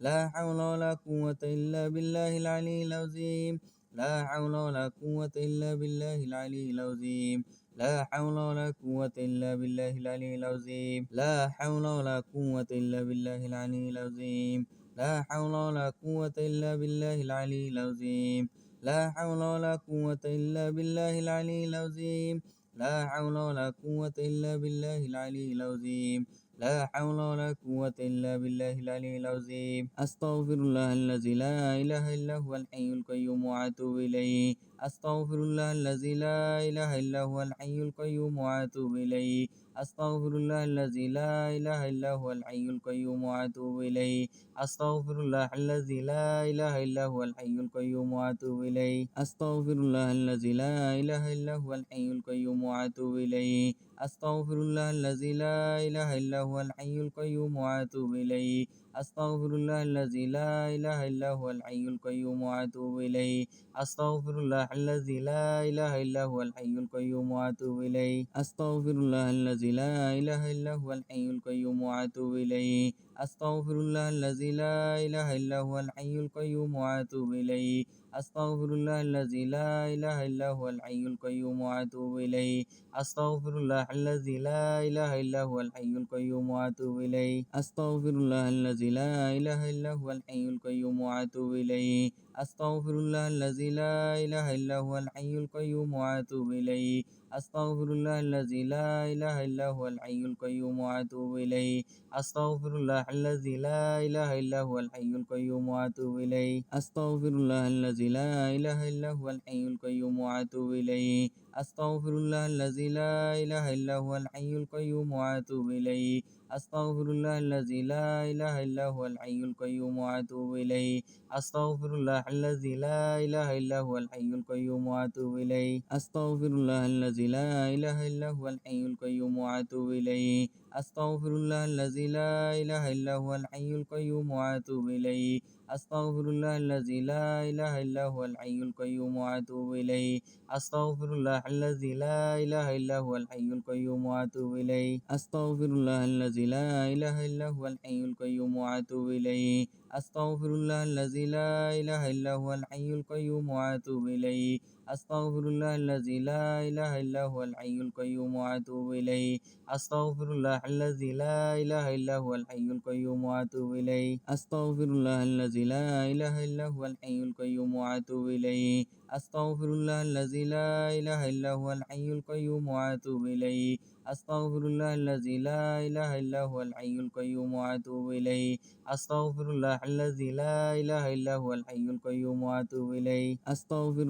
لا حول ولا قوة إلا بالله العلي العظيم لا حول ولا قوة إلا بالله العلي العظيم لا حول ولا قوة إلا بالله العلي العظيم لا حول ولا قوة إلا بالله العلي العظيم لا حول ولا قوة إلا بالله العلي العظيم لا حول ولا قوة إلا بالله العلي العظيم لا حول ولا قوة إلا بالله العلي العظيم لا حول ولا قوة إلا بالله العلي العظيم أستغفر الله الذي لا إله إلا هو الحي القيوم وأتوب إليه أستغفر الله الذي لا إله إلا هو الحي القيوم وأتوب إليه أستغفر الله الذي لا إله إلا هو الحي القيوم وأتوب إليه أستغفر الله الذي لا إله إلا هو الحي القيوم وأتوب إليه أستغفر الله الذي لا إله إلا هو الحي القيوم وأتوب إليه أستغفر الله الذي لا إله إلا هو الحي القيوم وأتوب إليه أستغفر الله الذي لا إله إلا هو الحي القيوم وأتوب إليه أستغفر الله الذي لا إله إلا هو الحي القيوم وأتوب إليه أستغفر الله الذي لا إله إلا هو الحي القيوم وأتوب إليه أستغفر الله الذي لا إله إلا هو الحي القيوم وأتوب إليه أستغفر الله الذي لا إله إلا هو الحي القيوم وأتوب إليه أستغفر الله الذي لا إله إلا هو الحي القيوم وأتوب إليه أستغفر الله الذي لا إله إلا هو الحي القيوم وأتوب إليه أستغفر الله الذي لا إله إلا هو الحي القيوم وأتوب إليه أستغفر الله الذي لا إله إلا هو الحي القيوم وأتوب إليه أستغفر الله الذي لا إله إلا هو الحي القيوم وأتوب إليه أستغفر الله الذي لا إله إلا هو الحي القيوم وأتوب إليه أستغفر الله الذي لا إله إلا هو الحي القيوم وأتوب إليه أستغفر الله الذي لا إله إلا هو الحي القيوم وأتوب إليه أستغفر الله الذي لا إله إلا هو الحي القيوم وأتوب إليه أستغفر الله الذي لا إله إلا هو الحي القيوم وأتوب إليه أستغفر الله الذي لا إله إلا هو الحي القيوم وأتوب إليه أستغفر الله الذي لا إله إلا هو الحي القيوم وأتوب إليه أستغفر الله الذي لا إله إلا هو الحي القيوم وأتوب إليه أستغفر الله الذي لا إله إلا هو الحي القيوم وأتوب إليه أستغفر الله الذي لا إله إلا هو الحي القيوم وأتوب إليه أستغفر الله الذي لا إله إلا هو الحي القيوم وأتوب إليه أستغفر الله الذي لا إله إلا هو الحي القيوم وأتوب إليه أستغفر الله الذي لا إله إلا هو الحي القيوم وأتوب إليه أستغفر الله الذي لا إله إلا هو الحي القيوم وأتوب إليه أستغفر الله الذي لا إله إلا هو الحي القيوم وأتوب إليه أستغفر الله الذي لا إله إلا هو الحي القيوم وأتوب إليه أستغفر الله الذي لا إله إلا هو الحي القيوم وأتوب إليه أستغفر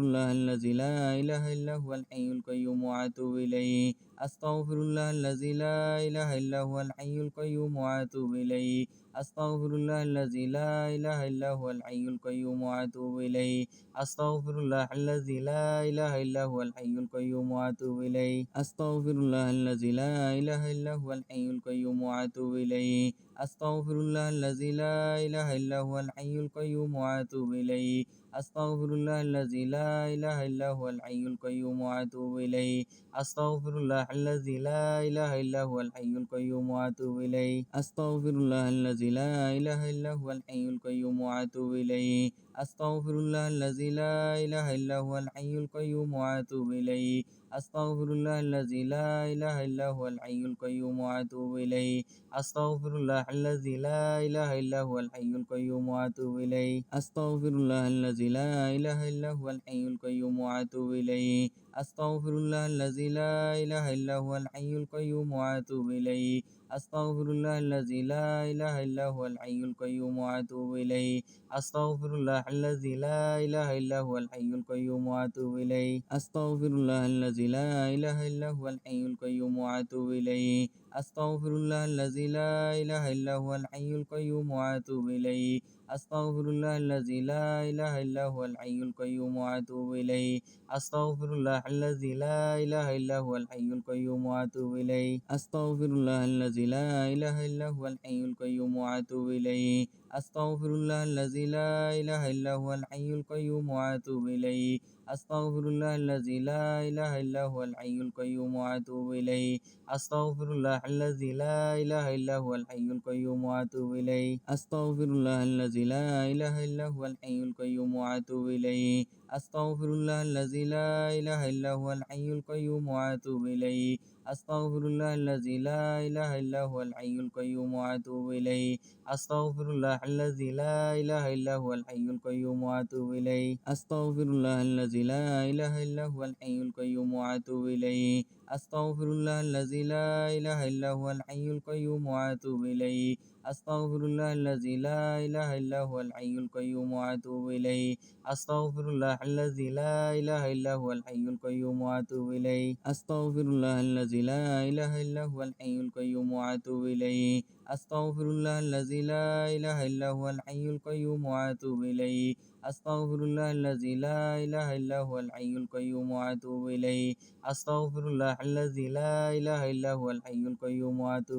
الله الذي لا إله إلا هو الحي القيوم وأتوب إليه أستغفر الله الذي لا إله إلا هو الحي القيوم وأتوب إليه أستغفر الله الذي لا إله إلا هو الحي القيوم وأتوب إليه أستغفر الله الذي لا إله إلا هو الحي القيوم وأتوب إليه أستغفر الله الذي لا إله إلا هو الحي القيوم وأتوب إليه أستغفر الله الذي لا إله إلا هو الحي القيوم وأتوب إليه أستغفر الله الذي لا إله إلا هو الحي القيوم وأتوب إليه أستغفر الله الذي لا إله إلا هو الحي القيوم وأتوب إليه أستغفر الله الذي لا إله إلا هو الحي القيوم وأتوب إليه أستغفر الله الذي لا إله إلا هو الحي القيوم وأتوب إليه أستغفر الله الذي لا إله إلا هو الحي القيوم وأتوب إليه أستغفر الله الذي لا إله إلا هو الحي القيوم وأتوب إليه أستغفر الله الذي لا إله إلا هو الحي القيوم وأتوب إليه أستغفر الله الذي لا إله إلا هو الحي القيوم وأتوب إليه أستغفر الله الذي لا إله إلا هو الحي القيوم وأتوب إليه أستغفر الله الذي لا إله إلا هو الحي القيوم وأتوب إليه أستغفر الله الذي لا إله إلا هو الحي القيوم وأتوب إليه أستغفر الله الذي لا إله إلا هو الحي القيوم وأتوب إليه أستغفر الله الذي لا إله إلا هو الحي القيوم وأتوب إليه أستغفر الله الذي لا إله إلا هو الحي القيوم وأتوب إليه أستغفر الله الذي لا إله إلا هو الحي القيوم وأتوب إليه. أستغفر الله الذي لا إله إلا هو الحي القيوم وأتوب إليه. أستغفر الله الذي لا إله إلا هو الحي القيوم وأتوب إليه. أستغفر الله الذي لا إله إلا هو الحي القيوم وأتوب إليه. أستغفر الله الذي لا إله إلا هو الحي القيوم وأتوب إليه. أستغفر الله الذي لا إله إلا هو الحي القيوم وأتوب إليه. أستغفر الله الذي لا إله إلا هو الحي القيوم وأتوب إليه. أستغفر الله الذي لا إله إلا هو الحي القيوم وأتوب إليه. أستغفر الله الذي لا إله إلا هو الحي القيوم وأتوب إليه. أستغفر الله الذي لا إله إلا هو الحي القيوم وأتوب إليه. أستغفر الله الذي لا إله إلا هو الحي القيوم وأتوب إليه. أستغفر الله الذي لا إله إلا هو الحي القيوم وأتوب إليه. أستغفر الله الذي لا إله إلا هو الحي القيوم وأتوب إليه. أستغفر الله الذي لا إله إلا هو الحي القيوم وأتوب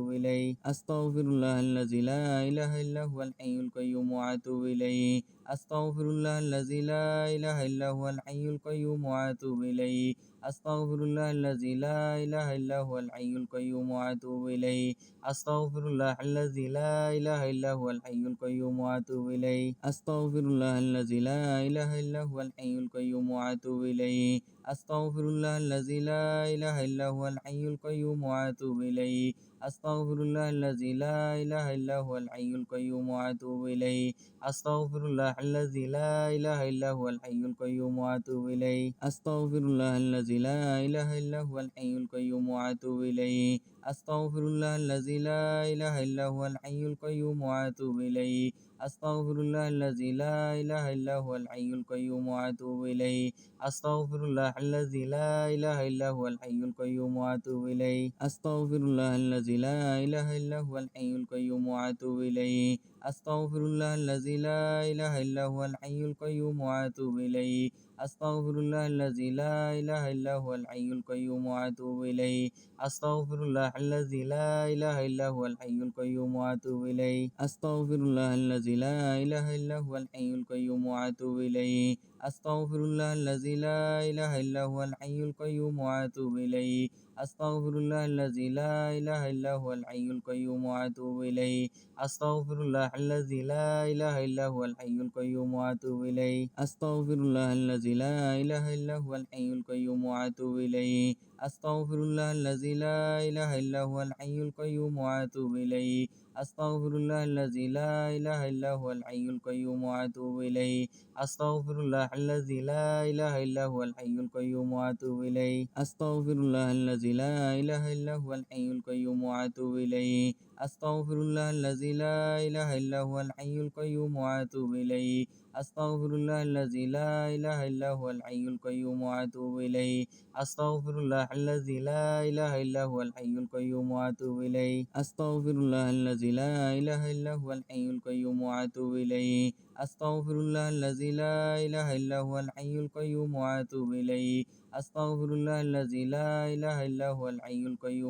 إليه. أستغفر الله الذي لا إله إلا هو الحي القيوم وأتوب إليه. أستغفر الله الذي لا إله إلا هو الحي القيوم وأتوب إليه. أستغفر الله الذي لا إله إلا هو الحي القيوم وأتوب إليه. أستغفر الله الذي لا إله إلا هو الحي القيوم وأتوب إليه. أستغفر الله الذي لا إله إلا هو الحي القيوم وأتوب إليه. أستغفر الله الذي لا إله إلا هو الحي القيوم وأتوب إليه. أستغفر الله الذي لا إله إلا هو الحي القيوم وأتوب إليه. أستغفر الله الذي لا إله إلا هو الحي القيوم وأتوب إليه. أستغفر الله الذي لا إله إلا هو الحي القيوم وأتوب إليه. أستغفر الله الذي لا إله إلا هو الحي القيوم وأتوب إليه. أستغفر الله الذي لا إله إلا هو الحي القيوم وأتوب إليه. أستغفر الله الذي لا إله إلا هو الحي القيوم وأتوب إليه. أستغفر الله الذي لا إله إلا هو الحي القيوم وأتوب إليه. أستغفر الله الذي لا إله إلا هو الحي القيوم وأتوب إليه. أستغفر الله الذي لا إله إلا هو الحي القيوم وأتوب إليه. أستغفر الله الذي لا إله إلا هو الحي القيوم وأتوب إليه. أستغفر الله الذي لا إله إلا هو الحي القيوم وأتوب إليه. أستغفر الله الذي لا إله إلا هو الحي القيوم وأتوب إليه. أستغفر الله الذي لا إله إلا هو الحي القيوم وأتوب إليه. أستغفر الله الذي لا إله إلا هو الحي القيوم وأتوب إليه. أستغفر الله الذي لا إله إلا هو الحي القيوم وأتوب إليه. أستغفر الله الذي لا إله إلا هو الحي القيوم وأتوب إليه. أستغفر الله الذي لا إله إلا هو الحي القيوم وأتوب إليه. أستغفر الله الذي لا إله إلا هو الحي القيوم وأتوب إليه. أستغفر الله الذي لا إله إلا هو الحي القيوم وأتوب إليه. أستغفر الله الذي لا إله إلا هو الحي القيوم وأتوب إليه. أستغفر الله الذي لا إله إلا هو الحي القيوم وأتوب إليه. أستغفر الله الذي لا إله إلا هو الحي القيوم وأتوب إليه. أستغفر الله الذي لا إله إلا هو الحي القيوم وأتوب إليه. أستغفر الله الذي لا إله إلا هو الحي القيوم وأتوب إليه. أستغفر الله الذي لا إله إلا هو الحي القيوم وأتوب إليه. أستغفر الله الذي لا إله إلا هو الحي القيوم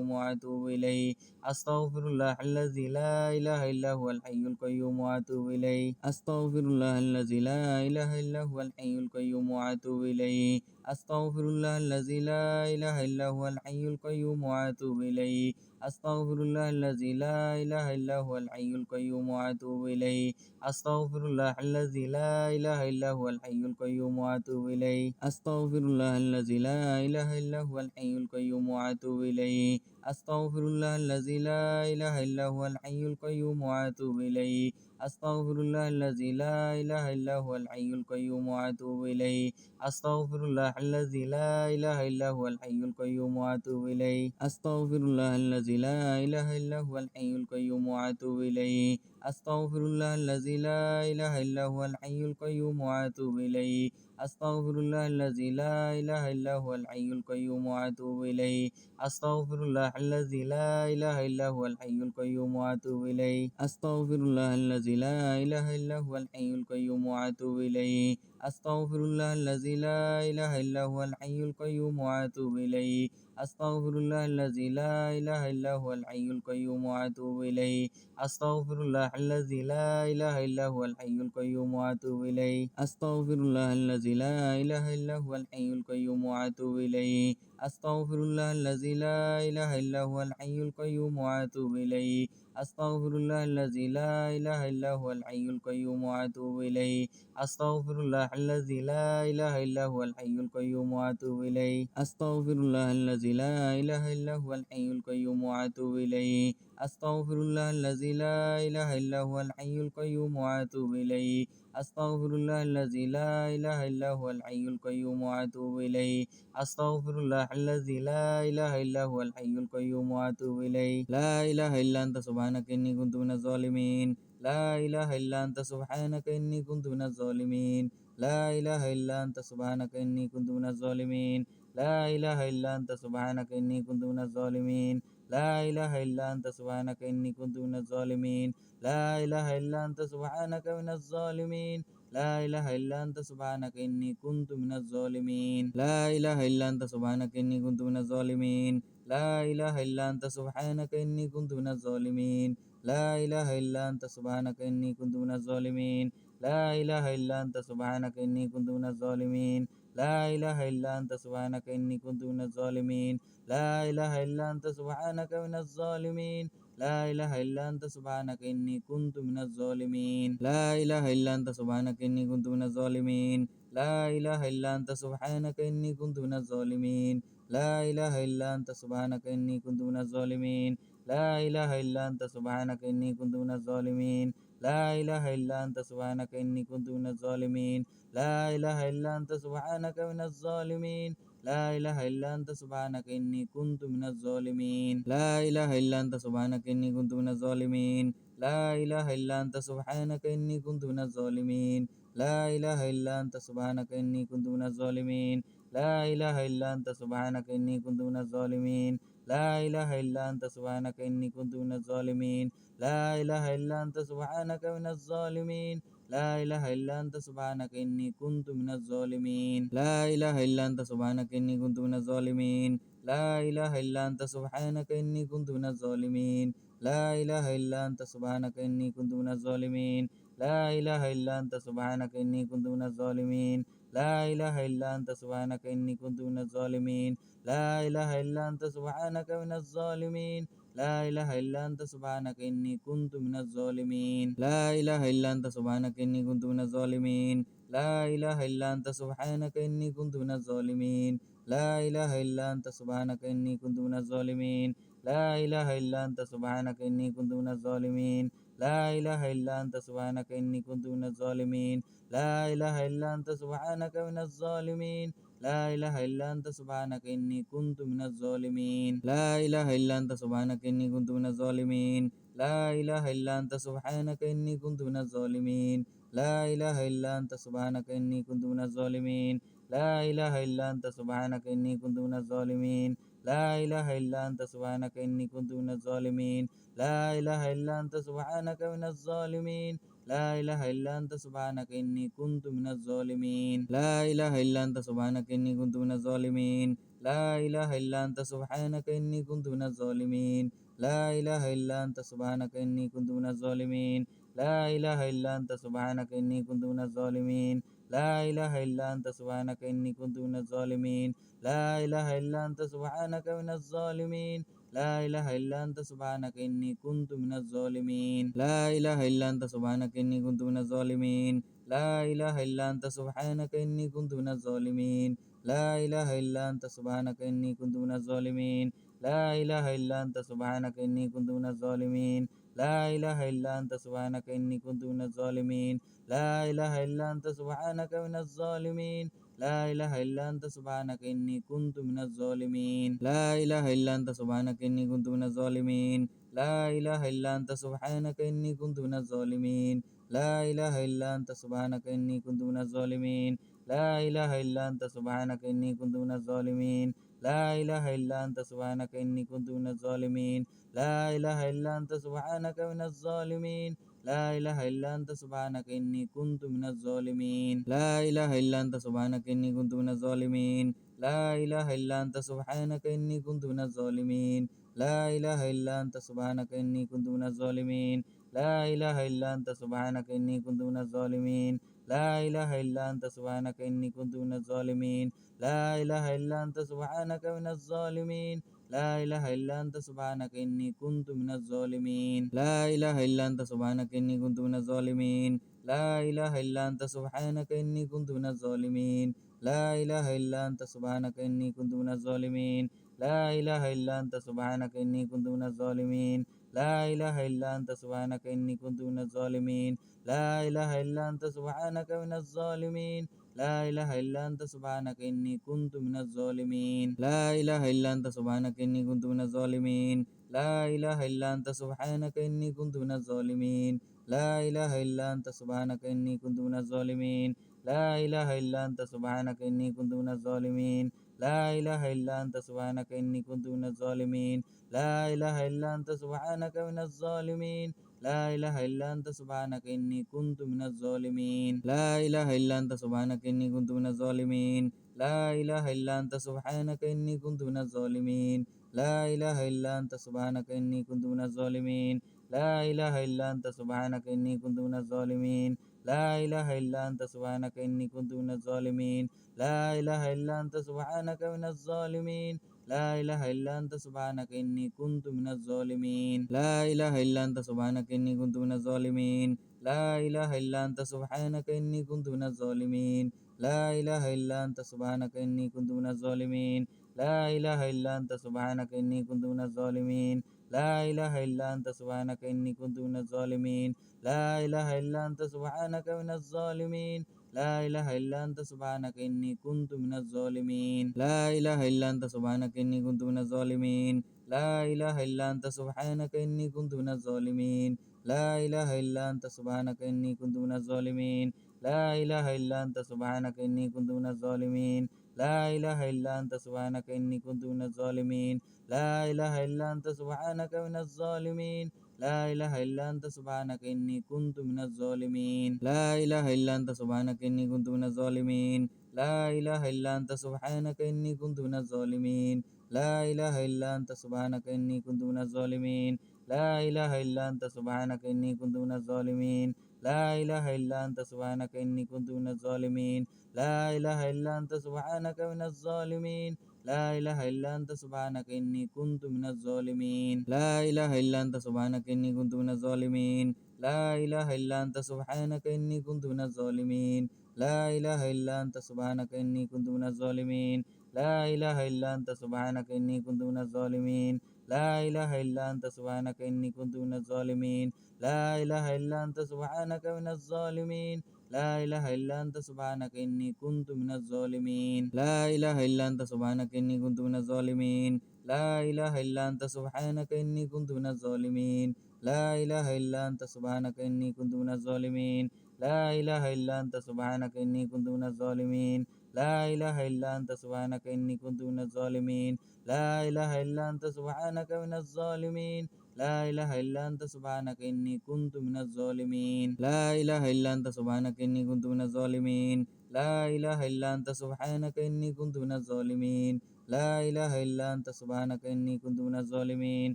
وأتوب إليه. أستغفر الله الذي لا إله إلا هو الحي القيوم وأتوب إليه. أستغفر الله الذي لا إله إلا هو الحي القيوم وأتوب إليه. أستغفر الله الذي لا إله إلا هو الحي القيوم وأتوب إليه. أستغفر الله الذي لا إله إلا هو الحي القيوم وأتوب إليه. أستغفر الله الذي لا إله إلا هو الحي القيوم وأتوب إليه. أستغفر الله الذي لا إله إلا هو الحي القيوم وأتوب إليه. أستغفر الله الذي لا إله إلا هو الحي القيوم وأتوب إليه. أستغفر الله الذي لا إله إلا هو الحي القيوم وأتوب إليه. أستغفر الله الذي لا إله إلا هو الحي القيوم وأتوب إليه. أستغفر الله الذي لا إله إلا هو الحي القيوم وأتوب إليه. أستغفر الله الذي لا إله إلا هو الحي القيوم وأتوب إليه. أستغفر الله الذي لا إله إلا هو الحي القيوم وأتوب إليه. أستغفر الله الذي لا إله إلا هو الحي القيوم وأتوب إليه. أستغفر الله الذي لا إله إلا هو الحي القيوم وأتوب إليه. أستغفر الله الذي لا إله إلا هو الحي القيوم وأتوب إليه. أستغفر الله الذي لا إله إلا هو الحي القيوم وأتوب إليه. أستغفر الله الذي لا إله إلا هو الحي القيوم وأتوب إليه. أستغفر الله الذي لا إله إلا هو الحي القيوم وأتوب إليه. أستغفر الله الذي لا إله إلا هو الحي القيوم وأتوب إليه. أستغفر الله الذي لا إله إلا هو الحي القيوم وأتوب إليه. أستغفر الله الذي لا إله إلا هو الحي القيوم وأتوب إليه. أستغفر الله الذي لا إله إلا هو الحي القيوم وأتوب إليه. أستغفر الله الذي لا إله إلا هو الحي القيوم وأتوب إليه. أستغفر الله الذي لا إله إلا هو الحي القيوم وأتوب إليه. أستغفر الله الذي لا إله إلا هو الحي القيوم وأتوب إليه. لا إله إلا أنت سبحانك إني كنت من الظالمين. لا إله إلا أنت سبحانك إني كنت من الظالمين. لا إله إلا أنت سبحانك إني كنت من الظالمين. لا إله إلا أنت سبحانك إني كنت من الظالمين. لا إله إلا أنت سبحانك إني كنت من الظالمين. لا إله إلا أنت سبحانك من الظالمين. لا إله إلا أنت سبحانك إني كنت من الظالمين. لا إله إلا أنت سبحانك إني كنت من الظالمين. لا إله إلا أنت سبحانك إني كنت من الظالمين. لا إله إلا أنت سبحانك إني كنت من الظالمين. لا إله إلا أنت سبحانك إني كنت من الظالمين. لا إله إلا أنت سبحانك إني كنت من الظالمين. لا إله إلا أنت سبحانك من الظالمين. لا إله إلا أنت سبحانك إني كنت من الظالمين. لا إله إلا أنت سبحانك إني كنت من الظالمين. لا إله إلا أنت سبحانك إني كنت من الظالمين. لا إله إلا أنت سبحانك إني كنت من الظالمين. لا إله إلا أنت سبحانك إني كنت من الظالمين. لا إله إلا أنت سبحانك إني كنت من الظالمين. لا إله إلا أنت سبحانك من الظالمين. لا إله إلا أنت سبحانك إني كنت من الظالمين. لا إله إلا أنت سبحانك إني كنت من الظالمين. لا إله إلا أنت سبحانك إني كنت من الظالمين. لا إله إلا أنت سبحانك إني كنت من الظالمين. لا إله إلا أنت سبحانك إني كنت من الظالمين. لا إله إلا أنت سبحانك إني كنت من الظالمين. لا إله إلا أنت سبحانك من الظالمين. لا إله إلا أنت سبحانك إني كنت من الظالمين. لا إله إلا أنت سبحانك إني كنت من الظالمين. لا إله إلا أنت سبحانك إني كنت من الظالمين. لا إله إلا أنت سبحانك إني كنت من الظالمين. لا إله إلا أنت سبحانك إني كنت من الظالمين. لا إله إلا أنت سبحانك إني كنت من الظالمين. لا إله إلا أنت سبحانك من الظالمين. لا إله إلا أنت سبحانك إني كنت من الظالمين. لا إله إلا أنت سبحانك إني كنت من الظالمين. لا إله إلا أنت سبحانك إني كنت من الظالمين. لا إله إلا أنت سبحانك إني كنت من الظالمين. لا إله إلا أنت سبحانك إني كنت من الظالمين. لا إله إلا أنت سبحانك إني كنت من الظالمين. لا إله إلا أنت سبحانك من الظالمين. لا إله إلا أنت سبحانك إني كنت من الظالمين. لا إله إلا أنت سبحانك إني كنت من الظالمين. لا إله إلا أنت سبحانك إني كنت من الظالمين. لا إله إلا أنت سبحانك إني كنت من الظالمين. لا إله إلا أنت سبحانك إني كنت من الظالمين. لا إله إلا أنت سبحانك إني كنت من الظالمين. لا إله إلا أنت سبحانك من الظالمين. لا إله إلا أنت سبحانك إني كنت من الظالمين. لا إله إلا أنت سبحانك إني كنت من الظالمين. لا إله إلا أنت سبحانك إني كنت من الظالمين. لا إله إلا أنت سبحانك إني كنت من الظالمين. لا إله إلا أنت سبحانك إني كنت من الظالمين. لا إله إلا أنت سبحانك إني كنت من الظالمين. لا إله إلا أنت سبحانك من الظالمين. لا إله إلا أنت سبحانك إني كنت من الظالمين. لا إله إلا أنت سبحانك إني كنت من الظالمين. لا إله إلا أنت سبحانك إني كنت من الظالمين. لا إله إلا أنت سبحانك إني كنت من الظالمين. لا إله إلا أنت سبحانك إني كنت من الظالمين. لا إله إلا أنت سبحانك إني كنت من الظالمين. لا إله إلا أنت سبحانك من الظالمين. لا إله إلا أنت سبحانك إني كنت من الظالمين. لا إله إلا أنت سبحانك إني كنت من الظالمين. لا إله إلا أنت سبحانك إني كنت من الظالمين. لا إله إلا أنت سبحانك إني كنت من الظالمين. لا إله إلا أنت سبحانك إني كنت من الظالمين. لا إله إلا أنت سبحانك إني كنت من الظالمين. لا إله إلا أنت سبحانك من الظالمين. لا إله إلا أنت سبحانك إني كنت من الظالمين لا إله إلا أنت سبحانك إني كنت من الظالمين لا إله إلا أنت سبحانك إني كنت من الظالمين لا إله إلا أنت سبحانك إني كنت من الظالمين لا إله إلا أنت سبحانك إني كنت من الظالمين لا إله إلا أنت سبحانك إني كنت من الظالمين لا إله إلا أنت سبحانك من الظالمين لا إله إلا أنت سبحانك إني كنت من الظالمين لا إله إلا أنت سبحانك إني كنت من الظالمين لا إله إلا أنت سبحانك إني كنت من الظالمين لا إله إلا أنت سبحانك إني كنت من الظالمين لا إله إلا أنت سبحانك إني كنت من الظالمين لا إله إلا أنت سبحانك إني كنت من الظالمين لا إله إلا أنت سبحانك من الظالمين لا إله إلا أنت سبحانك إني كنت من الظالمين لا إله إلا أنت سبحانك إني كنت من الظالمين لا إله إلا أنت سبحانك إني كنت من الظالمين لا إله إلا أنت سبحانك إني كنت من الظالمين لا إله إلا أنت سبحانك إني كنت من الظالمين لا إله إلا أنت سبحانك إني كنت من الظالمين لا إله إلا أنت سبحانك من الظالمين لا إله إلا أنت سبحانك إني كنت من الظالمين لا إله إلا أنت سبحانك إني كنت من الظالمين لا إله إلا أنت سبحانك إني كنت من الظالمين لا إله إلا أنت سبحانك إني كنت من الظالمين لا إله إلا أنت سبحانك إني كنت من الظالمين لا إله إلا أنت سبحانك إني كنت من الظالمين لا إله إلا أنت سبحانك من الظالمين لا إله إلا أنت سبحانك إني كنت من الظالمين لا إله إلا أنت سبحانك إني كنت من الظالمين لا إله إلا أنت سبحانك إني كنت من الظالمين لا إله إلا أنت سبحانك إني كنت من الظالمين لا إله إلا أنت سبحانك إني كنت من الظالمين لا إله إلا أنت سبحانك إني كنت من الظالمين لا إله إلا أنت سبحانك من الظالمين لا إله إلا أنت سبحانك إني كنت من الظالمين لا إله إلا أنت سبحانك إني كنت من الظالمين لا إله إلا أنت سبحانك إني كنت من الظالمين لا إله إلا أنت سبحانك إني كنت من الظالمين لا إله إلا أنت سبحانك إني كنت من الظالمين لا إله إلا أنت سبحانك إني كنت من الظالمين لا إله إلا أنت سبحانك من الظالمين لا إله إلا أنت سبحانك إني كنت من الظالمين لا إله إلا أنت سبحانك إني كنت من الظالمين لا إله إلا أنت سبحانك إني كنت من الظالمين لا إله إلا أنت سبحانك إني كنت من الظالمين لا إله إلا أنت سبحانك إني كنت من الظالمين لا إله إلا أنت سبحانك إني كنت من الظالمين لا إله إلا أنت سبحانك من الظالمين لا إله إلا أنت سبحانك إني كنت من الظالمين لا إله إلا أنت سبحانك إني كنت من الظالمين لا إله إلا أنت سبحانك إني كنت من الظالمين لا إله إلا أنت سبحانك إني كنت من الظالمين لا إله إلا أنت سبحانك إني كنت من الظالمين لا إله إلا أنت سبحانك إني كنت من الظالمين لا إله إلا أنت سبحانك من الظالمين لا إله إلا أنت سبحانك إني كنت من الظالمين لا إله إلا أنت سبحانك إني كنت من الظالمين لا إله إلا أنت سبحانك إني كنت من الظالمين لا إله إلا أنت سبحانك إني كنت من الظالمين لا إله إلا أنت سبحانك إني كنت من الظالمين لا إله إلا أنت سبحانك إني كنت من الظالمين لا إله إلا أنت سبحانك من الظالمين لا إله إلا أنت سبحانك إني كنت من الظالمين لا إله إلا أنت سبحانك إني كنت من الظالمين لا إله إلا أنت سبحانك إني كنت من الظالمين لا إله إلا أنت سبحانك إني كنت من الظالمين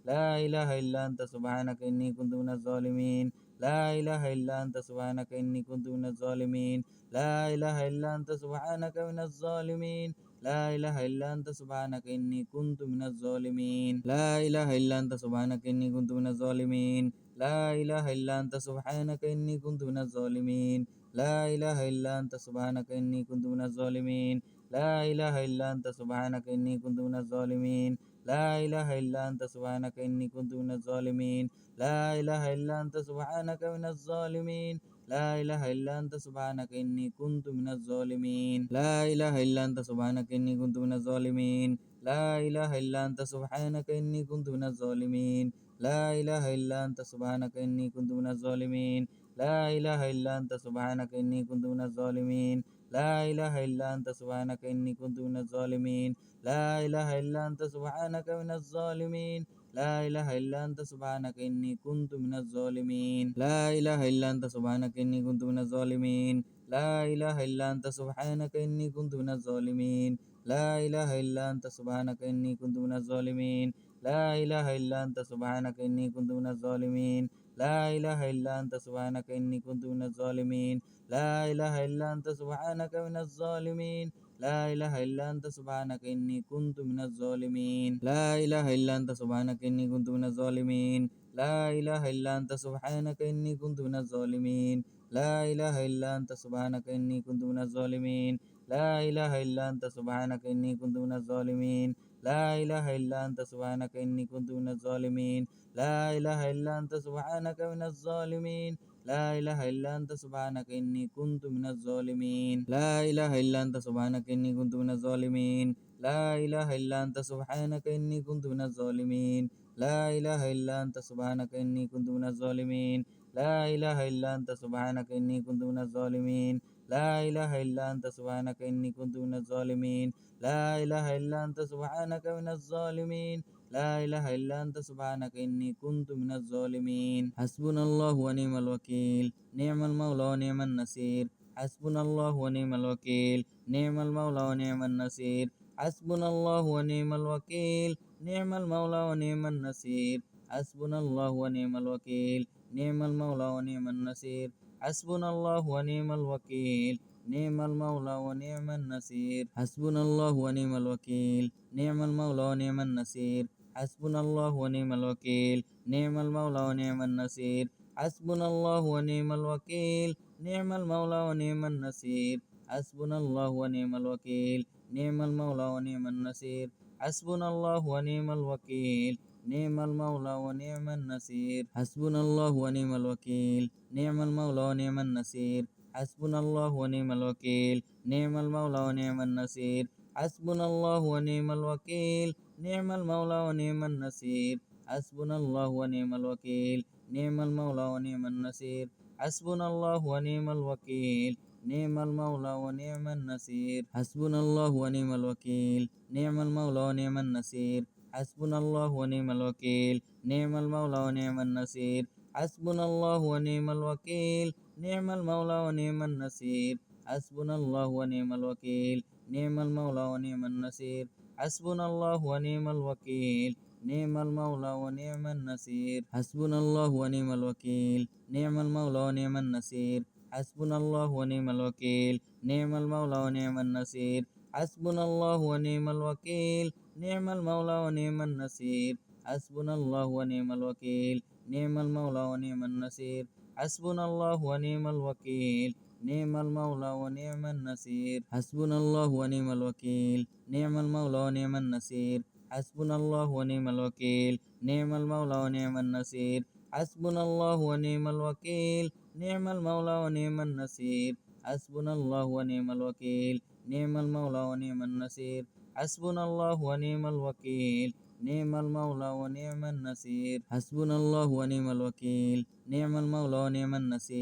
لا إله إلا أنت سبحانك إني كنت من الظالمين لا إله إلا أنت سبحانك إني كنت من الظالمين لا إله إلا أنت سبحانك من الظالمين لا إله إلا أنت سبحانك إني كنت من الظالمين لا إله إلا أنت سبحانك إني كنت من الظالمين لا إله إلا أنت سبحانك إني كنت من الظالمين لا إله إلا أنت سبحانك إني كنت من الظالمين لا إله إلا أنت سبحانك إني كنت من الظالمين لا إله إلا أنت سبحانك إني كنت من الظالمين لا إله إلا أنت سبحانك من الظالمين لا إله إلا أنت سبحانك إني كنت من الظالمين لا إله إلا أنت سبحانك إني كنت من الظالمين لا إله إلا أنت سبحانك إني كنت من الظالمين لا إله إلا أنت سبحانك إني كنت من الظالمين لا إله إلا أنت سبحانك إني كنت من الظالمين لا إله إلا أنت سبحانك إني كنت من الظالمين لا إله إلا أنت سبحانك من الظالمين لا إله إلا أنت سبحانك إني كنت من الظالمين لا إله إلا أنت سبحانك إني كنت من الظالمين لا إله إلا أنت سبحانك إني كنت من الظالمين لا إله إلا أنت سبحانك إني كنت من الظالمين لا إله إلا أنت سبحانك إني كنت من الظالمين لا إله إلا أنت سبحانك إني كنت من الظالمين لا إله إلا أنت سبحانك من الظالمين لا إله إلا أنت سبحانك إني كنت من الظالمين لا إله إلا أنت سبحانك إني كنت من الظالمين لا إله إلا أنت سبحانك إني كنت من الظالمين لا إله إلا أنت سبحانك إني كنت من الظالمين لا إله إلا أنت سبحانك إني كنت من الظالمين لا إله إلا أنت سبحانك إني كنت من الظالمين لا إله إلا أنت سبحانك من الظالمين لا إله إلا أنت سبحانك إني كنت من الظالمين لا إله إلا أنت سبحانك إني كنت من الظالمين لا إله إلا أنت سبحانك إني كنت من الظالمين لا إله إلا أنت سبحانك إني كنت من الظالمين لا إله إلا أنت سبحانك إني كنت من الظالمين لا إله إلا أنت سبحانك إني كنت من الظالمين لا إله إلا أنت سبحانك من الظالمين لا إله إلا أنت سبحانك إني كنت من الظالمين حسبنا الله ونعم الوكيل نعم المولى ونعم النصير حسبنا الله ونعم الوكيل نعم المولى ونعم النصير حسبنا الله ونعم الوكيل نعم المولى ونعم النصير حسبنا الله ونعم الوكيل نعم المولى ونعم النصير حسبنا الله ونعم الوكيل نعم المولى ونعم النصير حسبنا الله ونعم الوكيل نعم المولى ونعم النصير حسبنا الله ونعم الوكيل نعم المولى ونعم النصير حسبنا الله ونعم الوكيل نعم المولى ونعم النصير حسبنا الله ونعم الوكيل نعم المولى ونعم النصير حسبنا الله ونعم الوكيل نعم المولى ونعم النصير حسبنا الله ونعم الوكيل نعم المولى ونعم النصير حسبنا الله ونعم الوكيل نعم المولى ونعم النصير حسبنا الله ونعم الوكيل نعم المولى ونعم النصير حسبنا الله ونعم الوكيل نعم المولى ونعم النصير حسبنا الله ونعم الوكيل نعم المولى ونعم النصير حسبنا الله ونعم الوكيل نعم المولى ونعم النصير حسبنا الله ونعم الوكيل نعم المولى ونعم النصير حسبنا الله ونعم الوكيل نعم المولى ونعم النصير حسبنا الله ونعم الوكيل نعم المولى ونعم النصير حسبنا الله ونعم الوكيل نعم المولى ونعم النصير حسبنا الله ونعم الوكيل نعم المولى ونعم النصير حسبنا الله ونعم الوكيل نعم المولى ونعم النصير حسبنا الله ونعم الوكيل نعم المولى ونعم النصير حسبنا الله ونعم الوكيل نعم المولى ونعم النصير حسبنا الله ونعم الوكيل نعم المولى ونعم النصير حسبنا الله ونعم الوكيل نعم المولى ونعم النصير حسبنا الله ونعم الوكيل نعم المولى ونعم النصير حسبنا الله ونعم الوكيل نعم المولى ونعم النصير حسبنا الله ونعم الوكيل نعم المولى ونعم النصير حسبنا الله ونعم الوكيل نعم المولى ونعم النصير حسبنا الله ونعم الوكيل نعم المولى ونعم النصير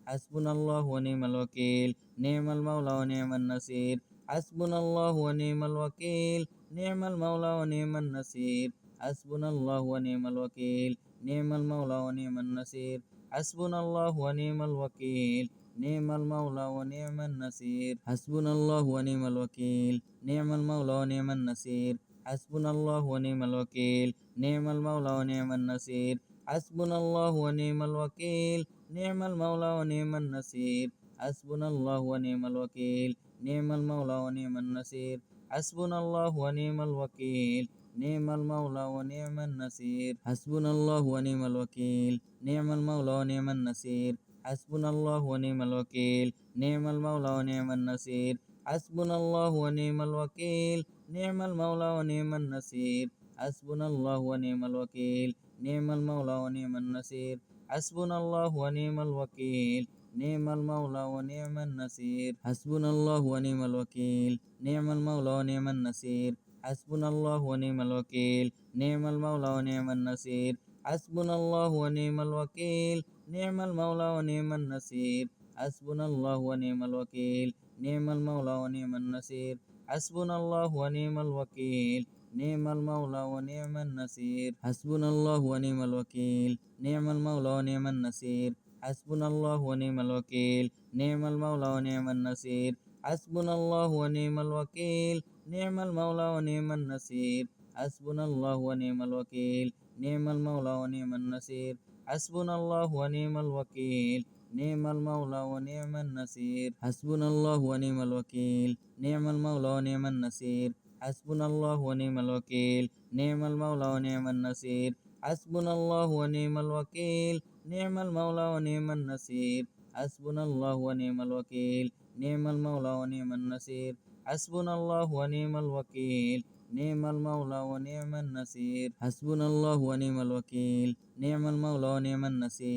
حسبنا الله ونعم الوكيل نعم المولى ونعم النصير حسبنا الله ونعم الوكيل نعم المولى ونعم النصير حسبنا الله ونعم الوكيل نعم المولى ونعم النصير حسبنا الله ونعم الوكيل نعم المولى ونعم النصير حسبنا الله ونعم الوكيل نعم المولى ونعم النصير حسبنا الله ونعم الوكيل نعم المولى ونعم النصير حسبنا الله ونعم الوكيل نعم المولى ونعم النصير حسبنا الله ونعم الوكيل نعم المولى ونعم النصير حسبنا الله ونعم الوكيل نعم المولى ونعم النصير حسبنا الله ونعم الوكيل نعم المولى ونعم النصير حسبنا الله ونعم الوكيل نعم المولى ونعم النصير حسبنا الله ونعم الوكيل نعم المولى ونعم النصير حسبنا الله ونعم الوكيل نعم المولى ونعم النصير حسبنا الله ونعم الوكيل نعم المولى ونعم النصير حسبنا الله ونعم الوكيل نعم المولى ونعم النصير حسبنا الله ونعم الوكيل نعم المولى ونعم النصير حسبنا الله ونعم الوكيل نعم المولى ونعم النصير حسبنا الله ونعم الوكيل نعم المولى ونعم النصير حسبنا الله ونعم الوكيل نعم المولى ونعم النصير حسبنا الله ونعم الوكيل نعم المولى ونعم النصير حسبنا الله ونعم الوكيل نعم المولى ونعم النصير حسبنا الله ونعم الوكيل نعم المولى ونعم النصير حسبنا الله ونعم الوكيل نعم المولى ونعم النصير حسبنا الله ونعم الوكيل نعم المولى ونعم النصير حسبنا الله ونعم الوكيل نعم المولى ونعم النصير حسبنا الله ونعم الوكيل نعم المولى ونعم النصير حسبنا الله ونعم الوكيل نعم المولى ونعم النصير حسبنا الله ونعم الوكيل نعم المولى ونعم النصير حسبنا الله ونعم الوكيل نعم المولى ونعم النصير حسبنا الله ونعم الوكيل نعم المولى ونعم النصير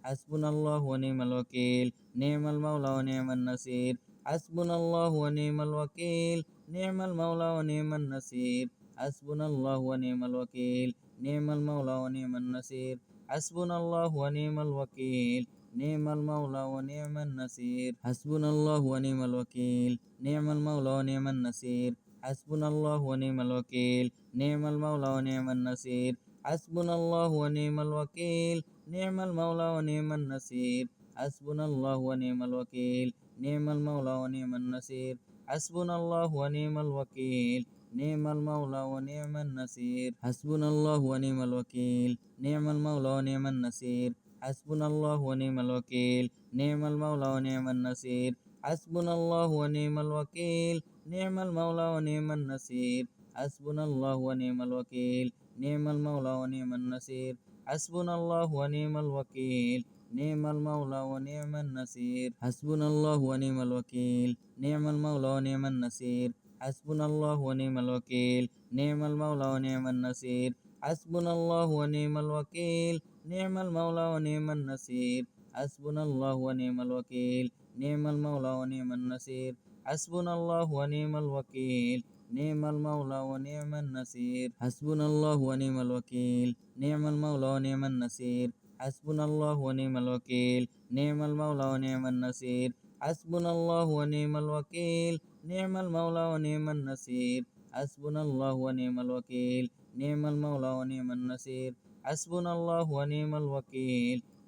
حسبنا الله ونعم الوكيل نعم المولى ونعم النصير حسبنا الله ونعم الوكيل نعم المولى ونعم النصير حسبنا الله ونعم الوكيل نعم المولى ونعم النصير حسبنا الله ونعم الوكيل نعم المولى ونعم النصير حسبنا الله ونعم الوكيل نعم المولى ونعم النصير حسبنا الله ونعم الوكيل نعم المولى ونعم النصير حسبنا الله ونعم الوكيل نعم المولى ونعم النصير حسبنا الله ونعم الوكيل نعم المولى ونعم النصير حسبنا الله ونعم الوكيل نعم المولى ونعم النصير حسبنا الله ونعم الوكيل نعم المولى ونعم النصير حسبنا الله ونعم الوكيل نعم المولى ونعم النصير حسبنا الله ونعم الوكيل نعم المولى ونعم النصير حسبنا الله ونعم الوكيل نعم المولى ونعم النصير حسبنا الله ونعم الوكيل نعم المولى ونعم النصير حسبنا الله ونعم الوكيل نعم المولى ونعم النصير حسبنا الله ونعم الوكيل نعم المولى ونعم النصير حسبنا الله ونعم الوكيل نعم المولى ونعم النصير حسبنا الله ونعم الوكيل نعم المولى ونعم النصير حسبنا الله ونعم الوكيل نعم المولى ونعم النصير حسبنا الله ونعم الوكيل نعم المولى ونعم النصير حسبنا الله ونعم الوكيل نعم المولى ونعم النصير حسبنا الله ونعم الوكيل نعم المولى ونعم النصير حسبنا الله ونعم الوكيل نعم المولى ونعم النصير حسبنا الله ونعم الوكيل نعم المولى ونعم النصير حسبنا الله ونعم الوكيل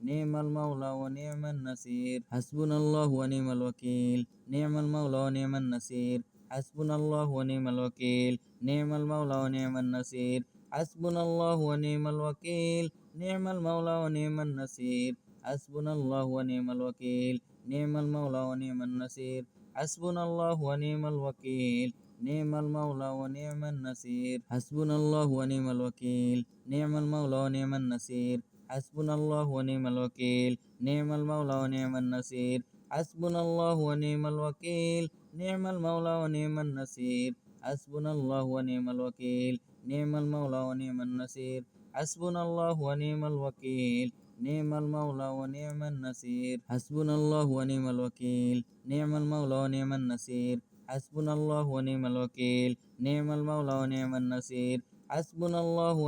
نعم المولى ونعم النصير حسبنا الله ونعم الوكيل نعم المولى ونعم النصير حسبنا الله ونعم الوكيل نعم المولى ونعم النصير حسبنا الله ونعم الوكيل نعم المولى ونعم النصير حسبنا الله ونعم الوكيل نعم المولى ونعم النصير حسبنا الله ونعم الوكيل نعم المولى ونعم النصير حسبنا الله ونعم الوكيل نعم المولى ونعم النصير حسبنا الله ونعم الوكيل نعم المولى ونعم النصير حسبنا الله ونعم الوكيل نعم المولى ونعم النصير حسبنا الله ونعم الوكيل نعم المولى ونعم النصير حسبنا الله ونعم الوكيل نعم المولى ونعم النصير حسبنا الله ونعم الوكيل نعم المولى ونعم النصير حسبنا الله ونعم الوكيل نعم المولى ونعم النصير حسبنا الله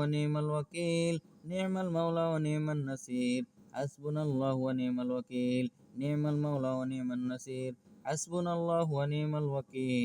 ونعم الوكيل نعم المولى ونعم النصير حسبنا الله ونعم الوكيل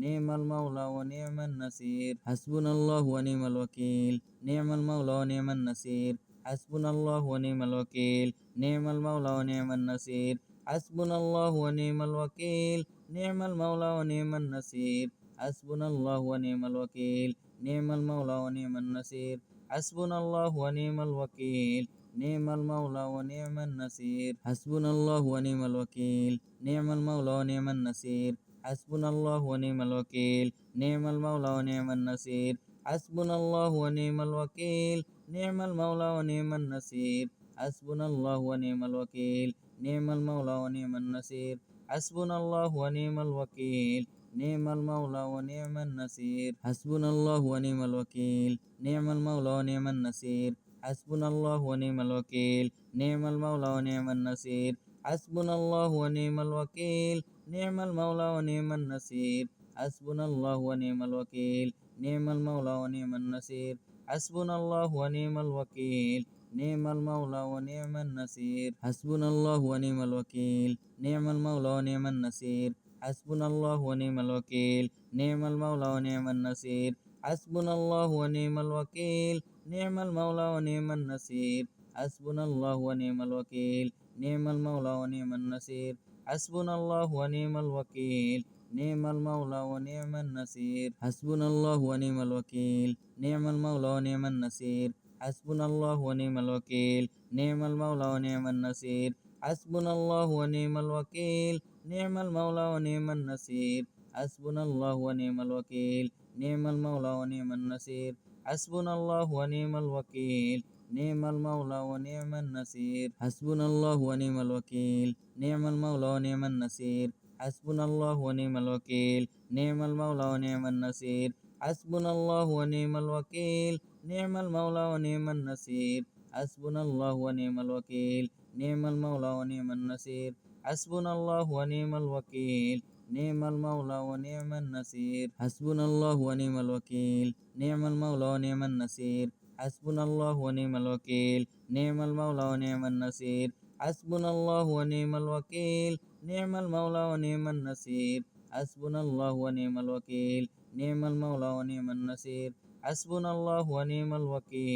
نعم المولى ونعم النصير حسبنا الله ونعم الوكيل نعم المولى ونعم النصير حسبنا الله ونعم الوكيل نعم المولى ونعم النصير حسبنا الله ونعم الوكيل نعم المولى ونعم النصير حسبنا الله ونعم الوكيل نعم المولى ونعم النصير حسبنا الله ونعم الوكيل نعم المولى ونعم النصير حسبنا الله ونعم الوكيل نعم المولى ونعم النصير حسبنا الله ونعم الوكيل نعم المولى ونعم النصير حسبنا الله ونعم الوكيل نعم المولى ونعم النصير حسبنا الله ونعم الوكيل نعم المولى ونعم النصير حسبنا الله ونعم الوكيل نعم المولى ونعم النصير حسبنا الله ونعم الوكيل نعم المولى ونعم النصير حسبنا الله ونعم الوكيل نعم المولى ونعم النصير حسبنا الله ونعم الوكيل نعم المولى ونعم النصير حسبنا الله ونعم الوكيل نعم المولى ونعم النصير حسبنا الله ونعم الوكيل نعم المولى ونعم النصير حسبنا الله ونعم الوكيل نعم المولى ونعم النصير حسبنا الله ونعم الوكيل نعم المولى ونعم النصير حسبنا الله ونعم الوكيل نعم المولى ونعم النصير حسبنا الله ونعم الوكيل نعم المولى ونعم النصير حسبنا الله ونعم الوكيل نعم المولى ونعم النصير حسبنا الله ونعم الوكيل نعم المولى ونعم النصير حسبنا الله ونعم الوكيل نعم المولى ونعم النصير حسبنا الله ونعم الوكيل نعم المولى ونعم النصير حسبنا الله ونعم الوكيل نعم المولى ونعم النصير حسبنا الله ونعم الوكيل نعم المولى ونعم النصير حسبنا الله ونعم الوكيل نعم المولى ونعم النصير حسبنا الله ونعم الوكيل نعم المولى ونعم النصير حسبنا الله ونعم الوكيل نعم المولى ونعم النصير حسبنا الله ونعم الوكيل نعم المولى ونعم النصير حسبنا الله ونعم الوكيل نعم المولى ونعم النصير حسبنا الله ونعم الوكيل نعم المولى ونعم النصير حسبنا الله ونعم الوكيل نعم المولى ونعم النصير حسبنا الله ونعم الوكيل نعم المولى ونعم النصير حسبنا الله ونعم الوكيل نعم المولى ونعم النصير حسبنا الله ونعم الوكيل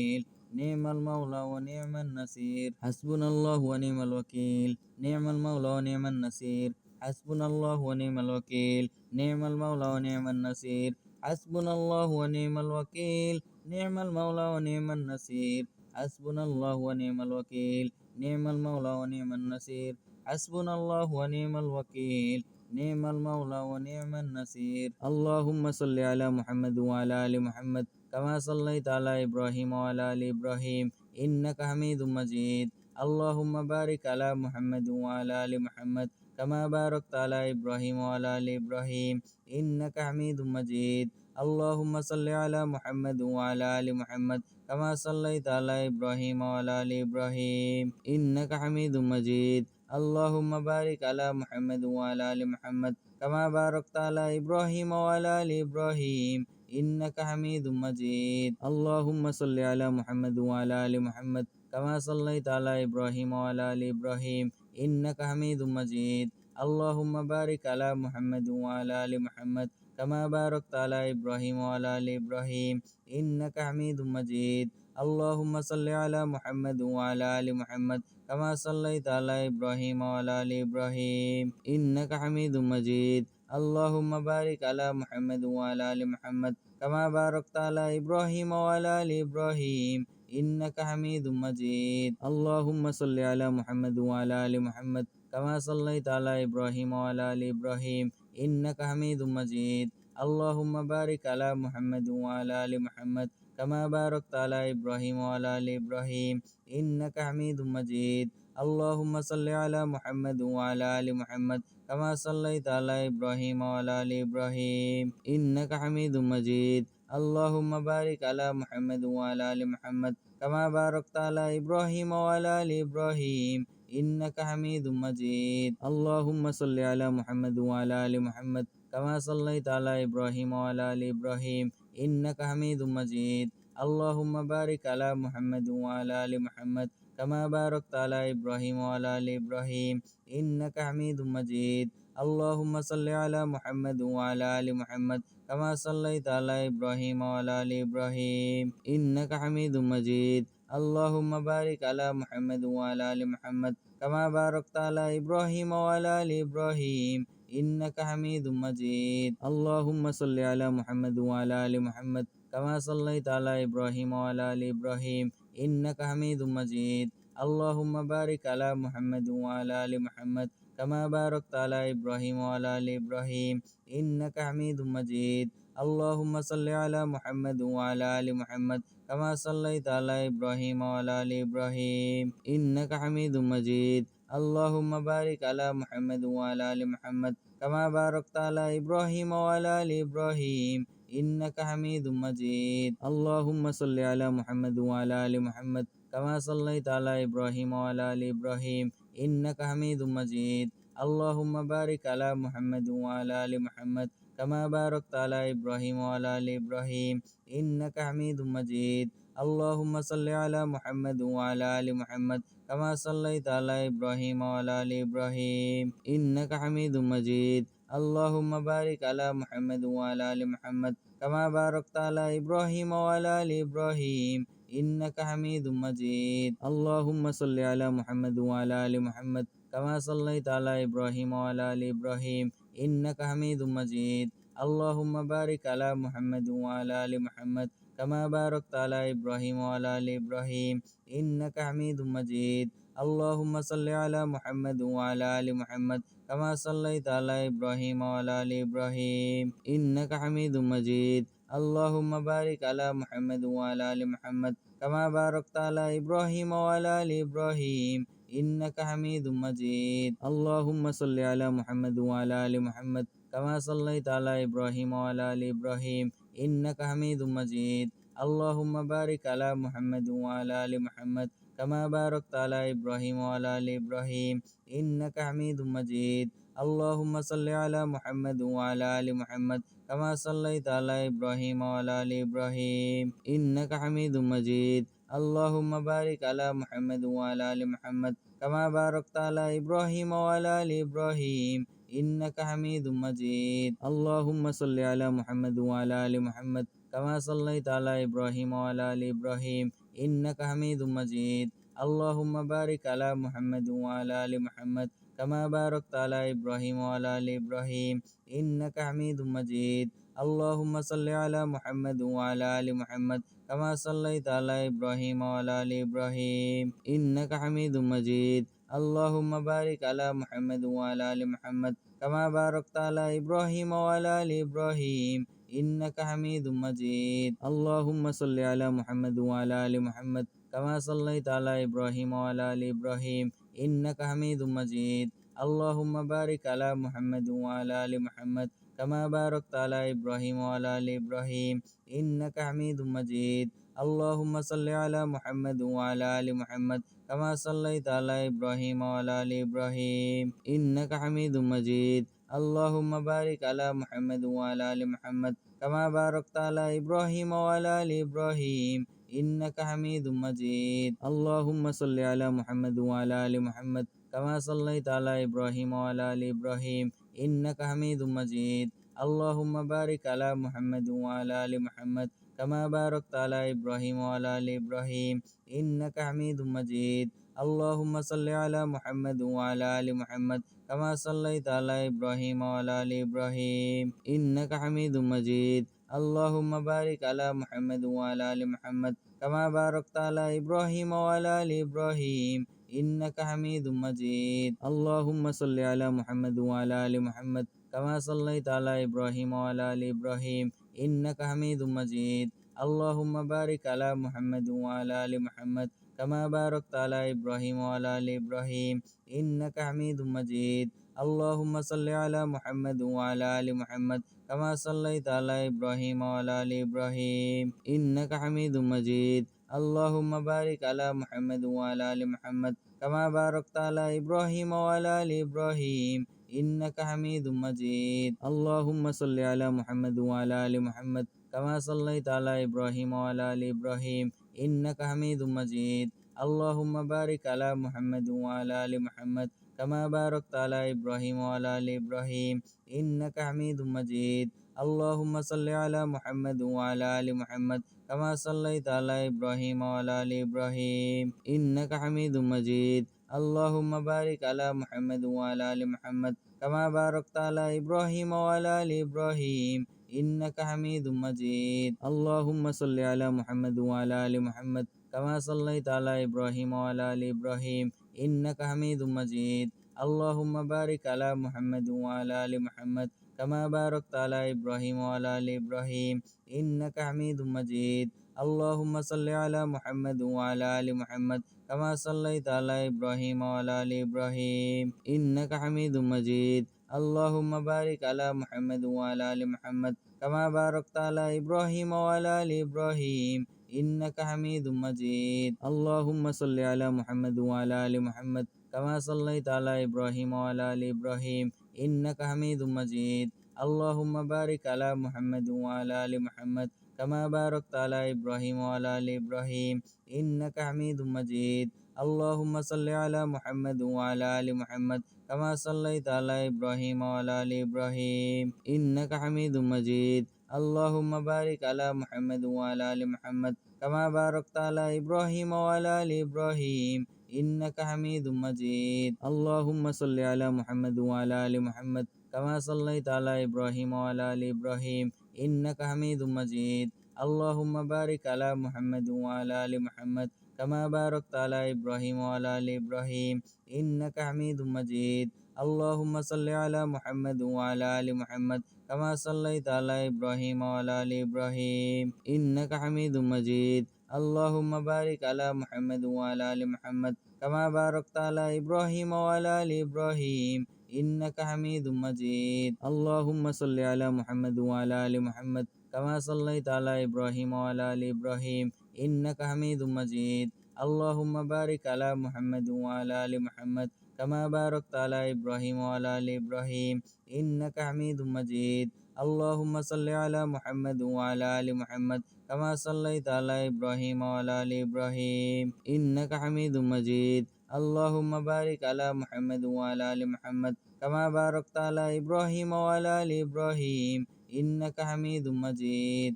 نعم المولى ونعم النصير حسبنا الله ونعم الوكيل نعم المولى ونعم النصير حسبنا الله ونعم الوكيل نعم المولى ونعم النصير حسبنا الله ونعم الوكيل نعم المولى ونعم النصير حسبنا الله ونعم الوكيل نعم المولى ونعم النصير حسبنا الله ونعم الوكيل نعم المولى ونعم النصير اللهم صل على محمد وعلى آل محمد كما صليت على إبراهيم وعلى آل إبراهيم إنك حميد مجيد اللهم بارك على محمد وعلى آل محمد كما باركت على إبراهيم وعلى آل إبراهيم إنك حميد مجيد اللهم صل على محمد وعلى آل محمد كما صليت على إبراهيم وعلى آل إبراهيم إنك حميد مجيد اللهم بارك على محمد وعلى آل محمد كما باركت على إبراهيم وعلى آل إبراهيم إنك حميد مجيد اللهم صل على محمد وعلى آل محمد كما صليت على إبراهيم وعلى آل إبراهيم إنك حميد مجيد اللهم بارك على محمد وعلى آل محمد كما باركت على إبراهيم وعلى آل إبراهيم إنك حميد مجيد اللهم صل على محمد وعلى آل محمد كما صليت على إبراهيم وعلى آل إبراهيم إنك حميد مجيد اللهم بارك على محمد وعلى آل محمد كما باركت على إبراهيم وعلى آل إبراهيم إنك حميد مجيد اللهم صل على محمد وعلى آل محمد كما صليت على إبراهيم وعلى آل إبراهيم إنك حميد مجيد اللهم بارك على محمد وعلى آل محمد كما باركت على إبراهيم وعلى آل إبراهيم إنك حميد مجيد اللهم صل على محمد وعلى آل محمد كما صليت على إبراهيم وعلى آل إبراهيم إنك حميد مجيد اللهم بارك على محمد وعلى آل محمد كما باركت على إبراهيم وعلى آل إبراهيم إنك حميد مجيد اللهم صل على محمد وعلى آل محمد كما صليت على إبراهيم وعلى آل إبراهيم إنك حميد مجيد اللهم بارك على محمد وعلى آل محمد كما باركت على إبراهيم وعلى آل إبراهيم إنك حميد مجيد اللهم صل على محمد وعلى آل محمد كما صليت على إبراهيم وعلى آل إبراهيم إنك حميد مجيد اللهم بارك على محمد وعلى آل محمد كما باركت على إبراهيم وعلى آل إبراهيم إنك حميد مجيد اللهم صل على محمد وعلى آل محمد كما صليت على إبراهيم وعلى آل إبراهيم إنك حميد مجيد اللهم بارك على محمد وعلى آل محمد كما باركت على إبراهيم وعلى آل إبراهيم إنك حميد مجيد اللهم صل على محمد وعلى آل محمد كما صليت على إبراهيم وعلى آل إبراهيم إنك حميد مجيد اللهم بارك على محمد وعلى آل محمد كما باركت على إبراهيم وعلى آل إبراهيم إنك حميد مجيد اللهم صل على محمد وعلى آل محمد كما صليت على إبراهيم وعلى آل إبراهيم إنك حميد مجيد اللهم بارك على محمد وعلى آل محمد كما باركت على إبراهيم وعلى آل إبراهيم إنك حميد مجيد اللهم صل على محمد وعلى آل محمد كما صليت على إبراهيم وعلى آل إبراهيم إنك حميد مجيد اللهم بارك على محمد وعلى آل محمد كما باركت على إبراهيم وعلى آل إبراهيم إنك حميد مجيد. اللهم صل على محمد وعلى آل محمد كما صليت على إبراهيم وعلى آل إبراهيم إنك حميد مجيد. اللهم بارك على محمد وعلى آل محمد كما باركت على إبراهيم وعلى آل إبراهيم إنك حميد مجيد. اللهم صل على محمد وعلى آل محمد كما صليت على إبراهيم وعلى آل إبراهيم إنك حميد مجيد. اللهم بارك على محمد وعلى آل محمد كما باركت على إبراهيم وعلى آل إبراهيم إنك حميد مجيد. اللهم صل على محمد وعلى آل محمد كما صليت على إبراهيم وعلى آل إبراهيم إنك حميد مجيد. اللهم بارك على محمد وعلى آل محمد كما باركت على إبراهيم وعلى آل إبراهيم إنك حميد مجيد. اللهم صل على محمد وعلى آل محمد كما صليت على إبراهيم وعلى آل إبراهيم إنك حميد مجيد. اللهم بارك على محمد وعلى آل محمد كما باركت على إبراهيم وعلى آل إبراهيم إنك حميد مجيد. اللهم صل على محمد وعلى آل محمد كما صليت على إبراهيم وعلى آل إبراهيم إنك حميد مجيد. اللهم بارك على محمد وعلى آل محمد كما باركت على إبراهيم وعلى آل إبراهيم إنك حميد مجيد. اللهم صل على محمد وعلى آل محمد كما صليت على إبراهيم وعلى آل إبراهيم إنك حميد مجيد. اللهم بارك على محمد وعلى آل محمد كما باركت على إبراهيم وعلى آل إبراهيم إنك حميد مجيد. اللهم صل على محمد وعلى آل محمد كما صليت على إبراهيم وعلى آل إبراهيم إنك حميد مجيد. اللهم بارك على محمد وعلى آل محمد كما باركت على إبراهيم وعلى آل إبراهيم إنك حميد مجيد. اللهم صل على محمد وعلى آل محمد كما صليت على إبراهيم وعلى آل إبراهيم إنك حميد مجيد. اللهم بارك على محمد وعلى آل محمد كما باركت على إبراهيم وعلى آل إبراهيم إنك حميد مجيد. اللهم صل على محمد وعلى آل محمد كما صليت على إبراهيم وعلى آل إبراهيم إنك حميد مجيد. اللهم بارك على محمد وعلى آل محمد كما باركت على إبراهيم وعلى آل إبراهيم إنك حميد مجيد. اللهم صل على محمد وعلى آل محمد كما صليت على إبراهيم وعلى آل إبراهيم إنك حميد مجيد. اللهم بارك على محمد وعلى آل محمد كما باركت على إبراهيم وعلى آل إبراهيم إنك حميد مجيد. اللهم صل على محمد وعلى آل محمد كما صليت على إبراهيم وعلى آل إبراهيم إنك حميد مجيد. اللهم بارك على محمد وعلى آل محمد كما باركت على إبراهيم وعلى آل إبراهيم إنك حميد مجيد. اللهم صل على محمد وعلى آل محمد كما صليت على إبراهيم وعلى آل إبراهيم إنك حميد مجيد. اللهم بارك على محمد وعلى آل محمد كما باركت على إبراهيم وعلى آل إبراهيم إنك حميد مجيد. اللهم صل على محمد وعلى آل محمد كما صليت على إبراهيم وعلى آل إبراهيم إنك حميد مجيد. اللهم بارك على محمد وعلى آل محمد كما باركت على إبراهيم وعلى آل إبراهيم إنك حميد مجيد. اللهم صل على محمد وعلى آل محمد كما صليت على إبراهيم وعلى آل إبراهيم إنك حميد مجيد. اللهم بارك على محمد وعلى آل محمد كما باركت على إبراهيم وعلى آل إبراهيم إنك حميد مجيد. اللهم صل على محمد وعلى آل محمد كما صليت على إبراهيم وعلى آل إبراهيم إنك حميد مجيد. اللهم بارك على محمد وعلى آل محمد كما باركت على إبراهيم وعلى آل إبراهيم إنك حميد مجيد. اللهم صل على محمد وعلى آل محمد كما صليت على إبراهيم وعلى آل إبراهيم إنك حميد مجيد. اللهم بارك على محمد وعلى آل محمد كما باركت على إبراهيم وعلى آل إبراهيم إنك حميد مجيد. اللهم صل على محمد وعلى آل محمد كما صليت على إبراهيم وعلى آل إبراهيم إنك حميد مجيد. اللهم بارك على محمد وعلى آل محمد كما باركت على إبراهيم وعلى آل إبراهيم إنك حميد مجيد. اللهم صل على محمد وعلى آل محمد كما صليت على إبراهيم وعلى آل إبراهيم إنك حميد مجيد اللهم بارك على محمد وعلى آل محمد كما باركت على إبراهيم وعلى آل إبراهيم إنك حميد مجيد اللهم صل على محمد وعلى آل محمد كما صليت على إبراهيم وعلى آل إبراهيم إنك حميد مجيد اللهم بارك على محمد وعلى آل محمد كما باركت على إبراهيم وعلى آل إبراهيم إنك حميد مجيد اللهم صل على محمد وعلى آل محمد كما صليت على إبراهيم وعلى آل إبراهيم إنك حميد مجيد اللهم بارك على محمد وعلى آل محمد كما باركت على إبراهيم وعلى آل إبراهيم إنك حميد مجيد اللهم صل على محمد وعلى آل محمد كما صليت على إبراهيم وعلى آل إبراهيم إنك حميد مجيد اللهم بارك على محمد وعلى آل محمد كما باركت على إبراهيم وعلى آل إبراهيم إنك حميد مجيد اللهم صل على محمد وعلى آل محمد كما صليت على إبراهيم وعلى آل إبراهيم إنك حميد مجيد اللهم بارك على محمد وعلى آل محمد كما باركت على إبراهيم وعلى آل إبراهيم إنك حميد مجيد